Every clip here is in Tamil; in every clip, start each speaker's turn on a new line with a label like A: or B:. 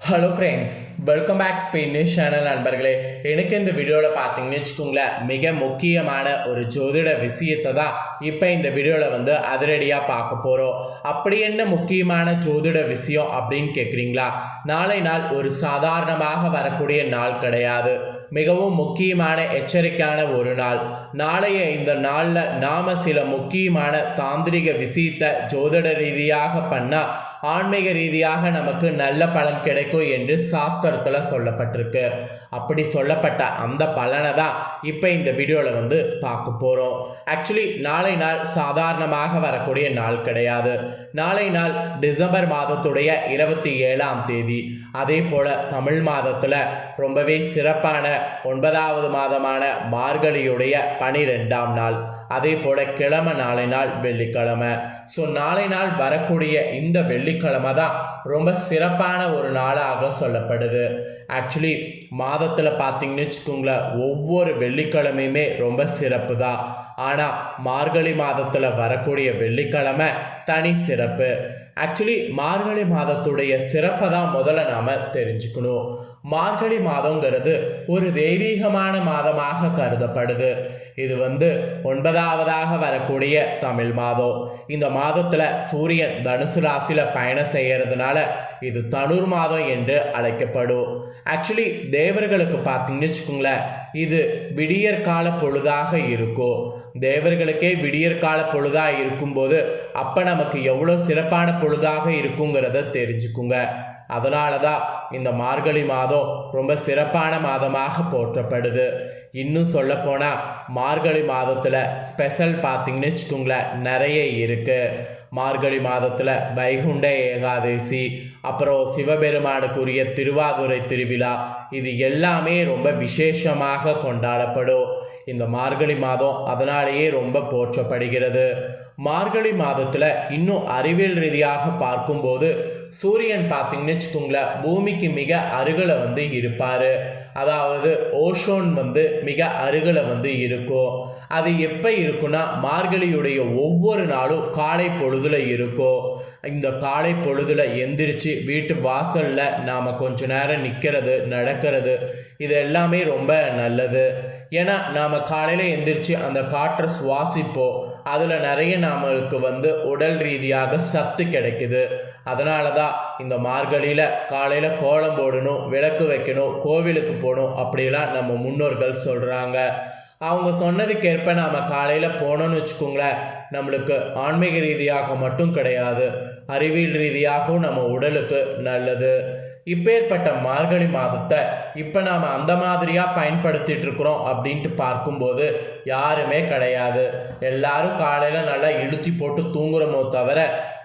A: Hello friends, welcome back Spain news channel நண்பர்களே. எனக்கு இந்த வீடியோவில் பார்த்தீங்கன்னு வச்சுக்கோங்களேன், மிக முக்கியமான ஒரு ஜோதிட விஷயத்தை தான் இப்போ இந்த வீடியோவில் அதிரடியாக பார்க்க போகிறோம். அப்படி என்ன முக்கியமான ஜோதிட விஷயம் அப்படின்னு கேட்குறீங்களா? நாளை நாள் ஒரு சாதாரணமாக வரக்கூடிய நாள் கிடையாது. மிகவும் முக்கியமான எச்சரிக்கையான ஒரு நாள். நாளைய இந்த நாளில் நாம் சில முக்கியமான தாந்திரிக விஷயத்தை ஜோதிட ரீதியாக பண்ணால் ஆன்மீக ரீதியாக நமக்கு நல்ல பலன் கிடைக்கும் என்று சாஸ்திரத்தில் சொல்லப்பட்டிருக்கு. அப்படி சொல்லப்பட்ட அந்த பலனை தான் இப்போ இந்த வீடியோவில் பார்க்க போகிறோம். ஆக்சுவலி நாளை நாள் சாதாரணமாக வரக்கூடிய நாள் கிடையாது. நாளை நாள் டிசம்பர் மாதத்துடைய 27ஆம் தேதி. அதே போல் தமிழ் மாதத்தில் ரொம்பவே சிறப்பான 9வது மாதமான மார்கழியுடைய 12ஆம் நாள். அதே போல் கிழமை நாளை நாள் வெள்ளிக்கிழமை. ஸோ நாளை நாள் வரக்கூடிய இந்த வெள்ளிக்கிழமை தான் ரொம்ப சிறப்பான ஒரு நாளாக சொல்லப்படுது. ஆக்சுவலி மாதத்தில் பார்த்தீங்கன்னு வச்சுக்கோங்களேன், ஒவ்வொரு வெள்ளிக்கிழமையுமே ரொம்ப சிறப்பு தான். ஆனால் மார்கழி மாதத்தில் வரக்கூடிய வெள்ளிக்கிழமை தனி சிறப்பு. ஆக்சுவலி மார்கழி மாதத்துடைய சிறப்பை தான் முதல்ல நாம் தெரிஞ்சுக்கணும். மார்கழி மாதங்கிறது ஒரு தெய்வீகமான மாதமாக கருதப்படுது. இது 9வதாக வரக்கூடிய தமிழ் மாதம். இந்த மாதத்தில் சூரியன் தனுசு ராசியில் பயணம் செய்கிறதுனால இது தனுர் மாதம் என்று அழைக்கப்படும். ஆக்சுவலி தேவர்களுக்கு பார்த்தீங்கன்னு வச்சுக்கோங்களேன், இது விடியற்கால பொழுதாக இருக்கும். தேவர்களுக்கே விடியற்கால பொழுதாக இருக்கும்போது அப்போ நமக்கு எவ்வளோ சிறப்பான பொழுதாக இருக்குங்கிறத தெரிஞ்சுக்குங்க. அதனால தான் இந்த மார்கழி மாதம் ரொம்ப சிறப்பான மாதமாக போற்றப்படுது. இன்னும் சொல்லப்போனால் மார்கழி மாதத்தில் ஸ்பெஷல் பார்த்தீங்கன்னு வச்சுக்கோங்களேன், நிறைய இருக்குது. மார்கழி மாதத்தில் வைகுண்ட ஏகாதசி, அப்புறம் சிவபெருமானுக்குரிய திருவாதுரை திருவிழா, இது எல்லாமே ரொம்ப விசேஷமாக கொண்டாடப்படும். இந்த மார்கழி மாதம் அதனாலேயே ரொம்ப போற்றப்படுகிறது. மார்கழி மாதத்தில் இன்னும் அறிவியல் ரீதியாக பார்க்கும்போது சூரியன் பார்த்தீங்கன்னு வச்சுக்கோங்களேன், பூமிக்கு மிக அருகில் இருப்பார். அதாவது ஓஷோன் மிக அருகில் இருக்கும். அது எப்போ இருக்குன்னா மார்கழியுடைய ஒவ்வொரு நாளும் காலை பொழுதுல இருக்கும். இந்த காலை பொழுதுல எந்திரிச்சு வீட்டு வாசலில் நாம் கொஞ்ச நேரம் நிற்கிறது, நடக்கிறது, இது எல்லாமே ரொம்ப நல்லது. ஏன்னா நாம் காலையில் எந்திரிச்சு அந்த காற்றை சுவாசிப்போம். அதில் நிறைய நம்மளுக்கு உடல் ரீதியாக சத்து கிடைக்குது. அதனால தான் இந்த மார்கழியில் காலையில் கோலம் போடணும், விளக்கு வைக்கணும், கோவிலுக்கு போகணும் அப்படிலாம் நம்ம முன்னோர்கள் சொல்கிறாங்க. அவங்க சொன்னதுக்கேற்ப நாம் காலையில் போனோன்னு வச்சுக்கோங்களேன், நம்மளுக்கு ஆன்மீக ரீதியாக மட்டும் கிடையாது, அறிவியல் ரீதியாகவும் நம்ம உடலுக்கு நல்லது. இப்பேற்பட்ட மார்கழி மாதத்தை இப்போ நாம் அந்த மாதிரியாக பயன்படுத்திகிட்டு இருக்கிறோம் அப்படின்ட்டு பார்க்கும்போது யாருமே கிடையாது. எல்லாரும் காலையில் நல்லா இழுத்தி போட்டு தூங்குறோமோ தவிர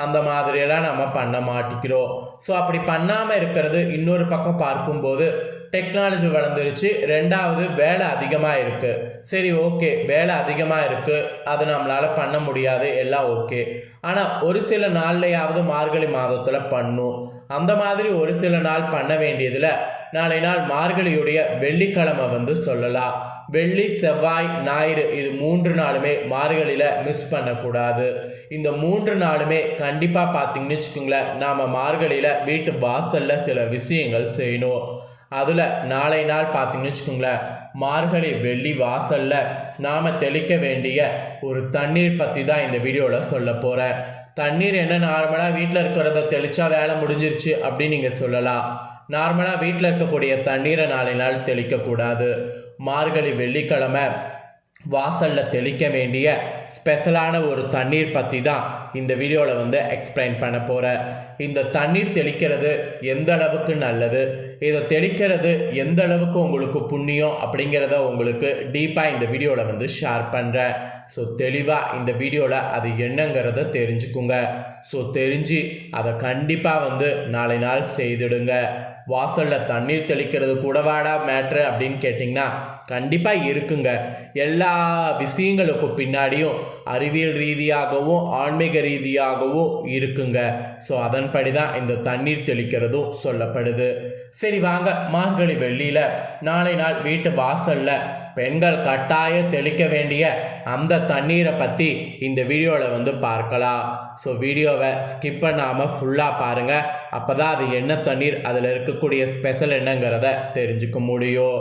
A: அந்த மாதிரியெல்லாம் நம்ம பண்ண மாட்டிக்கிறோம். ஸோ அப்படி பண்ணாமல் இருக்கிறது. இன்னொரு பக்கம் பார்க்கும்போது டெக்னாலஜி வளர்ந்துருச்சு, ரெண்டாவது வேலை அதிகமாக இருக்குது. சரி, ஓகே, வேலை அதிகமாக இருக்குது, அது நம்மளால் பண்ண முடியாது, எல்லாம் ஓகே. ஆனால் ஒரு சில நாள்லையாவது மார்கழி மாதத்தில் பண்ணும். அந்த மாதிரி ஒரு சில நாள் பண்ண வேண்டியதில் நாளை நாள் மார்கழியுடைய வெள்ளிக்கிழமை சொல்லலாம். வெள்ளி, செவ்வாய், ஞாயிறு, இது 3 நாளுமே மார்கழியில் மிஸ் பண்ணக்கூடாது. இந்த 3 நாளுமே கண்டிப்பாக பார்த்தீங்கன்னு வச்சுக்கோங்களேன், நாம் மார்கழியில் வீட்டு வாசலில் சில விஷயங்கள் செய்யணும். அதில் நாளை நாள் பார்த்தீங்கன்னு வச்சுக்கோங்களேன், மார்கழி வெள்ளி வாசலில் நாம் தெளிக்க வேண்டிய ஒரு தண்ணீர் பற்றி தான் இந்த வீடியோவில் சொல்ல போகிறேன். தண்ணீர் என்ன, நார்மலாக வீட்டில் இருக்கிறத தெளித்தா வேலை முடிஞ்சிருச்சு அப்படின்னு நீங்கள் சொல்லலாம். நார்மலாக வீட்டில் இருக்கக்கூடிய தண்ணீரை நாளை நாள் தெளிக்கக்கூடாது. மார்கழி வெள்ளிக்கிழமை வாசலில் தெளிக்க வேண்டிய ஸ்பெஷலான ஒரு தண்ணீர் பற்றி தான் இந்த வீடியோவில் எக்ஸ்பிளைன் பண்ண போகிறேன். இந்த தண்ணீர் தெளிக்கிறது எந்த அளவுக்கு நல்லது, இதை தெளிக்கிறது எந்த அளவுக்கு உங்களுக்கு புண்ணியம் அப்படிங்கிறத உங்களுக்கு டீப்பாக இந்த வீடியோவில் ஷேர் பண்ணுறேன். ஸோ தெளிவாக இந்த வீடியோவில் அது என்னங்கிறத தெரிஞ்சுக்குங்க. ஸோ தெரிஞ்சு அதை கண்டிப்பாக நாளை நாள் செய்துடுங்க. வாசலில் தண்ணீர் தெளிக்கிறது கூடவாடா மேட்ரு அப்படின்னு கேட்டிங்கன்னா கண்டிப்பாக இருக்குங்க. எல்லா விஷயங்களுக்கும் பின்னாடியும் அறிவியல் ரீதியாகவும் ஆன்மீக ரீதியாகவும் இருக்குங்க. ஸோ அதன்படி தான் இந்த தண்ணீர் தெளிக்கிறதும் சொல்லப்படுது. சரி வாங்க, மார்கழி வெள்ளியில் நாளை நாள் வீட்டு வாசலில் பெண்கள் கட்டாயம் தெளிக்க வேண்டிய அந்த தண்ணீரை பற்றி இந்த வீடியோவில் பார்க்கலாம். ஸோ வீடியோவை ஸ்கிப் பண்ணாமல் ஃபுல்லாக பாருங்கள். அப்போ தான் அது என்ன தண்ணீர், அதில் இருக்கக்கூடிய ஸ்பெஷல் என்னங்கிறத தெரிஞ்சுக்க முடியும்.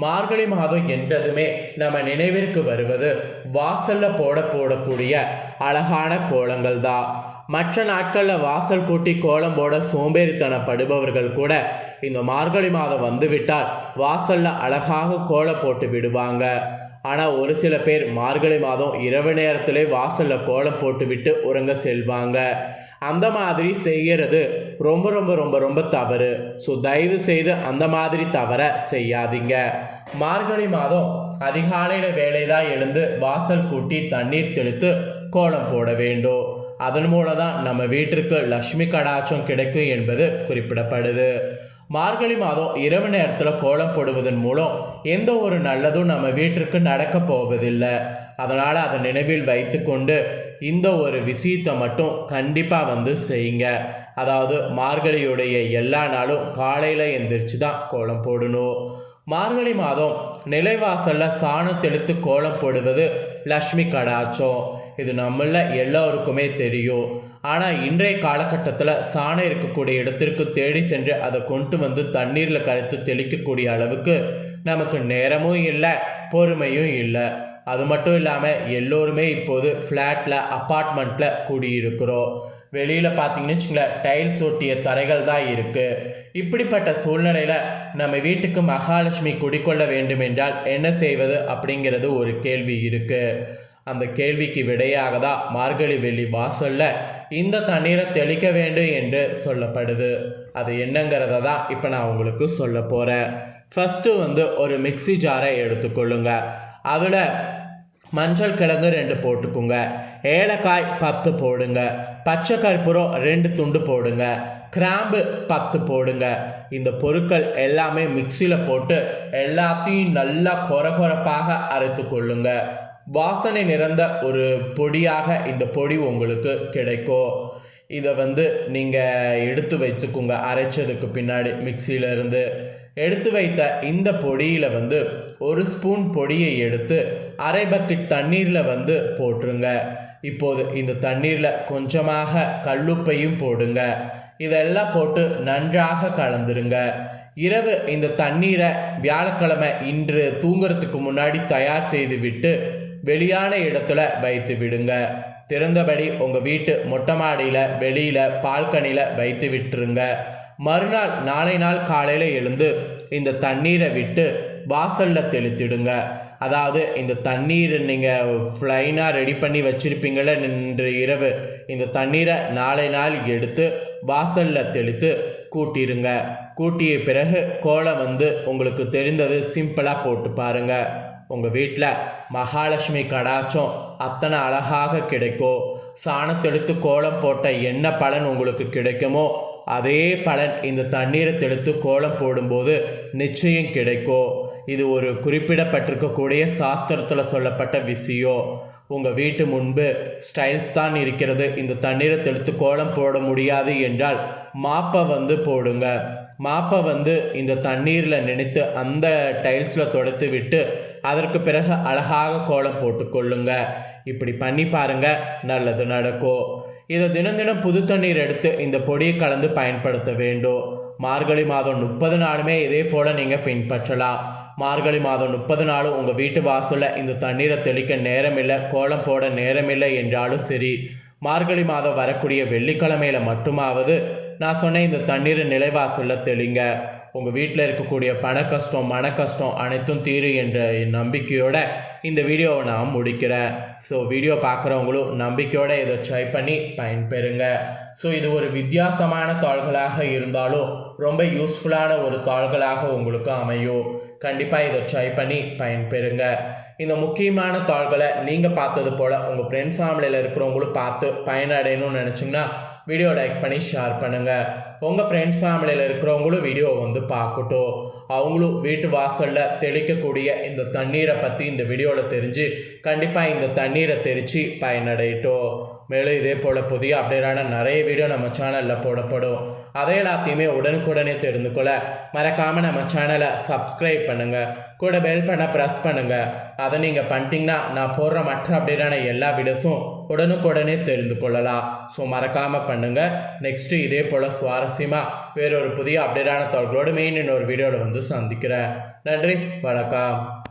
A: மார்கழி மாதம் என்றதுமே நம்ம நினைவிற்கு வருவது வாசலில் போடக்கூடிய அழகான கோலங்கள் தான். மற்ற நாட்களில் வாசல் கூட்டி கோலம் போட சோம்பேறித்தனப்படுபவர்கள் கூட இந்த மார்கழி மாதம் வந்துவிட்டால் வாசலில் அழகாக கோலம் போட்டு விடுவாங்க. ஆனால் ஒரு சில பேர் மார்கழி மாதம் இரவு நேரத்திலே வாசலில் கோலம் போட்டு விட்டு உறங்க செல்வாங்க. அந்த மாதிரி செய்கிறது ரொம்ப ரொம்ப ரொம்ப ரொம்ப தவறு. ஸோ தயவு செய்து அந்த மாதிரி தவற செய்யாதீங்க. மார்கழி மாதம் அதிகாலையில் வேலைதான் எழுந்து வாசல் கூட்டி தண்ணீர் தெளித்து கோலம் போட வேண்டும். அதன் மூலம் தான் நம்ம வீட்டிற்கு லட்சுமி கடாட்சம் கிடைக்கும் என்பது குறிப்பிடப்படுது. மார்கழி மாதம் இரவு நேரத்தில் கோலம் போடுவதன் மூலம் எந்த ஒரு நல்லதும் நம்ம வீட்டிற்கு நடக்க போவதில்லை. அதனால் அதை நினைவில் வைத்து கொண்டு இந்த ஒரு விஷயத்தை மட்டும் கண்டிப்பாக செய்யுங்க. அதாவது மார்கழியுடைய எல்லா நாளும் காலையில் எந்திரிச்சு தான் கோலம் போடணும். மார்கழி மாதம் நிலைவாசலில் சாணம் தெளித்து கோலம் போடுவது லட்சுமி கடாட்சம். இது நம்மள எல்லோருக்குமே தெரியும். ஆனால் இன்றைய காலகட்டத்தில் சாணம் இருக்கக்கூடிய இடத்திற்கு தேடி சென்று அதை கொண்டு தண்ணீரில் கரைத்து தெளிக்கக்கூடிய அளவுக்கு நமக்கு நேரமும் இல்லை, பொறுமையும் இல்லை. அது மட்டும் இல்லாமல் எல்லோருமே இப்போது ஃப்ளாட்டில் அப்பார்ட்மெண்ட்டில் குடியிருக்கிறோம். வெளியில் பார்த்தீங்கன்னு வச்சுங்களேன், டைல்ஸ் ஒட்டிய தரைகள் தான் இருக்குது. இப்படிப்பட்ட சூழ்நிலையில் நம்ம வீட்டுக்கு மகாலட்சுமி குடிக்கொள்ள வேண்டும் என்றால் என்ன செய்வது அப்படிங்கிறது ஒரு கேள்வி இருக்குது. அந்த கேள்விக்கு விடையாக தான் மார்கழி வெள்ளி வாசலில் இந்த தண்ணீரை தெளிக்க வேண்டும் என்று சொல்லப்படுது. அது என்னங்கிறத தான் இப்போ நான் உங்களுக்கு சொல்ல போகிறேன். ஃபஸ்ட்டு ஒரு மிக்ஸி ஜாரை எடுத்துக்கொள்ளுங்க. அதில் மஞ்சள் கிழங்கு 2 போட்டுக்குங்க, ஏலக்காய் 10 போடுங்க, பச்சை கற்பூரம் 2 துண்டு போடுங்க, கிராம்பு 10 போடுங்க. இந்த பொருட்கள் எல்லாமே மிக்சியில் போட்டு எல்லாத்தையும் நல்லா கொரகொரப்பாக அரைத்து கொள்ளுங்க. வாசனை நிறைந்த ஒரு பொடியாக இந்த பொடி உங்களுக்கு கிடைக்கும். இதை நீங்கள் எடுத்து வைத்துக்குங்க. அரைச்சதுக்கு பின்னாடி மிக்சியிலிருந்து எடுத்து வைத்த இந்த பொடியில் 1 ஸ்பூன் பொடியை எடுத்து அரை பக்கெட் தண்ணீரில் போட்டுருங்க. இப்போது இந்த தண்ணீரில் கொஞ்சமாக கல்லுப்பையும் போடுங்க. இதெல்லாம் போட்டு நன்றாக கலந்துருங்க. இரவு இந்த தண்ணீரை வியாழக்கிழமை இன்று தூங்குறதுக்கு முன்னாடி தயார் செய்து விட்டு வெளியான இடத்துல வைத்து விடுங்க. திறந்தபடி உங்கள் வீட்டு மொட்டை மாடியில் வெளியில் பால்கனியில் வைத்து விட்டுருங்க. மறுநாள் நாளை நாள் காலையில் எழுந்து இந்த தண்ணீரை விட்டு வாசலில் தெளித்திடுங்க. அதாவது இந்த தண்ணீர் நீங்கள் ஃப்ளைனாக ரெடி பண்ணி வச்சுருப்பீங்கள இன்று இரவு, இந்த தண்ணீரை நாளை நாள் எடுத்து வாசலில் தெளித்து கூட்டிடுங்க. கூட்டிய பிறகு கோலம் உங்களுக்கு தெரிந்தது சிம்பிளாக போட்டு பாருங்கள். உங்கள் வீட்டில் மகாலட்சுமி கடாட்சம் அத்தனை அழகாக கிடைக்கும். சாணத்தெடுத்து கோலம் போட்ட என்ன பலன் உங்களுக்கு கிடைக்குமோ அதே பலன் இந்த தண்ணீரை தெளித்து கோலம் போடும்போது நிச்சயம் கிடைக்கும். இது ஒரு குறிப்பிடப்பட்டிருக்கக்கூடிய சாஸ்திரத்தில் சொல்லப்பட்ட விஷயம். உங்கள் வீட்டு முன்பு ஸ்டைல்ஸ் தான் இருக்கிறது, இந்த தண்ணீரை தெளித்து கோலம் போட முடியாது என்றால் மாப்பை போடுங்க. மாப்பை இந்த தண்ணீரில் நினைத்து அந்த டைல்ஸில் துடைத்து விட்டு அதற்கு பிறகு அழகாக கோலம் போட்டுக்கொள்ளுங்க. இப்படி பண்ணி பாருங்கள், நல்லது நடக்கும். இதை தினம் தினம் புது தண்ணீர் எடுத்து இந்த பொடியை கலந்து பயன்படுத்த வேண்டும். மார்கழி மாதம் 30 நாளுமே இதே போல் நீங்கள் பின்பற்றலாம். மார்கழி மாதம் 30 நாளும் உங்கள் வீட்டு வாசலில் இந்த தண்ணீரை தெளிக்க நேரமில்லை, கோலம் போட நேரமில்லை என்றாலும் சரி, மார்கழி மாதம் வரக்கூடிய வெள்ளிக்கிழமையில் மட்டுமாவது நான் சொன்ன இந்த தண்ணீரை நிலைவாசலில் தெளிங்க. உங்கள் வீட்டில் இருக்கக்கூடிய பண கஷ்டம், மன கஷ்டம் அனைத்தும் தீரும் என்ற நம்பிக்கையோட இந்த வீடியோவை நான் முடிக்கிறேன். ஸோ வீடியோ பார்க்குறவங்களும் நம்பிக்கையோடு இதை ட்ரை பண்ணி பயன்பெறுங்க. ஸோ இது ஒரு வித்தியாசமான தாள்களாக இருந்தாலும் ரொம்ப யூஸ்ஃபுல்லான ஒரு தாள்களாக உங்களுக்கு அமையும். கண்டிப்பாக இதை ட்ரை பண்ணி பயன்பெறுங்க. இந்த முக்கியமான தாள்களை நீங்கள் பார்த்தது போல் உங்கள் ஃப்ரெண்ட்ஸ் ஃபேமிலியில் இருக்கிறவங்களும் பார்த்து பயனடையணும்னு நினச்சிங்கன்னா வீடியோ லைக் பண்ணி ஷேர் பண்ணுங்கள். உங்கள் ஃப்ரெண்ட்ஸ் ஃபேமிலியில் இருக்கிறவங்களும் வீடியோ பார்க்கட்டும். அவங்களும் வீட்டு வாசலில் தெளிக்கக்கூடிய இந்த தண்ணீரை பற்றி இந்த வீடியோவில் தெரிஞ்சு கண்டிப்பாக இந்த தண்ணீரை தெளித்து பயனடையட்டும். மேலும் இதே போல் புதிய அப்டேட்டான நிறைய வீடியோ நம்ம சேனலில் போடப்படும். அதை எல்லாத்தையுமே உடனுக்குடனே தெரிந்து கொள்ள மறக்காமல் நம்ம சேனலை சப்ஸ்கிரைப் பண்ணுங்கள். கூட பெல் பண்ண ப்ரெஸ் பண்ணுங்கள். அதை நீங்கள் பண்ணிட்டீங்கன்னா நான் போடுற மற்ற அப்டேட்டான எல்லா வீடியோஸும் உடனுக்குடனே தெரிந்து கொள்ளலாம். ஸோ மறக்காமல் பண்ணுங்கள். நெக்ஸ்ட்டு இதே போல் சுவாரஸ்யமாக வேறொரு புதிய அப்டேட்டான தகவலோடு மெயின் இன்னொரு வீடியோவில் வந்து சந்திக்கிறேன். நன்றி, வணக்கம்.